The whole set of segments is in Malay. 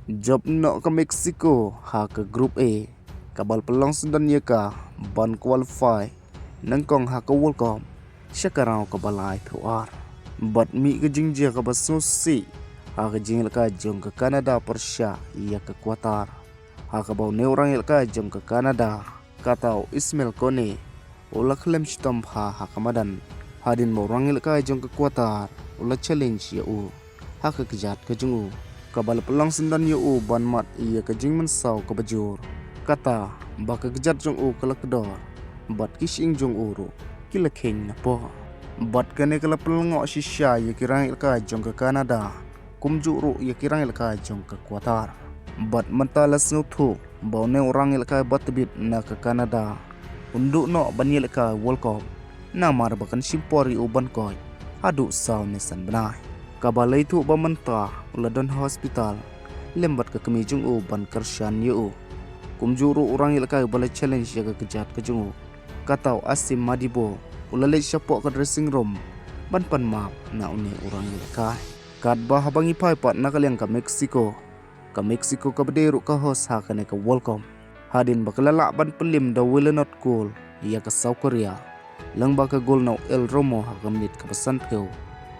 Job no ke Mexico ha ke Group A kabal pelang sundan ye ka ban qualify nangkong ha ke World Cup syakarau ke balai PR bat mi ke jingja ke basu si ha ke jing ka jong ke Canada Persya ya ke Qatar ha ke bau ne orang ka jong ke Canada katau Ismail Kone ula klem stamp ha ke madan hadin mau orang ka jong ke Qatar ula challenge ya ha ke kejat ke jung kabal pelang sendan yu ban mat ia ke jing mensau ke bajur kata baka kejat jong kelak kedor bat kishing jong ro kila king na po bat kene kala pelangok shisha ia kirang ilka jong ke Canada kumju ru ia kirang ilka jong ke Qatar bat mentalas nutu bau ne orang ilka bat bit na ke Canada unduk no ban ilka World Cup na mar bakan simpori uban koi adu saw nesan benai kabalai tu bamenta ladon hospital lembat ke kemijung ban kershan yu kumjuru orang ilka balai challenge ya kejat ke jungu katau Asim Madibo ulale syapok ke dressing room ban pan map na uni orang ilka kat bah bangi pai pat na kaliang ke Mexico ke bederu ke host ha kene ke World Cup hadin bakalala ban pelim da will not goal ya ke South Korea lang ba ke gol no El Romo ha ke menit ke pesan ke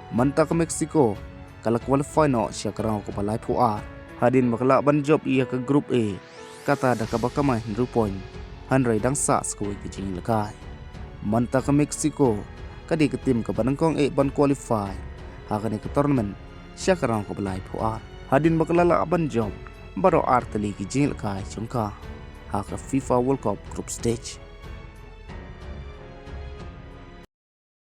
manta ke Mexico kala qualify no syakarau ke balai puar hadin bakala ban job ia ke Group A kata ada kabakamai 2 point hanrai dang sa skoi ke jing lekai manta ke Mexico kadi ke tim ke banangkong ban qualify hakane ke tournament syakarau ke balai puar hadin bakala ban job baro arteli ke jing lekai chungka ha ke FIFA World Cup group stage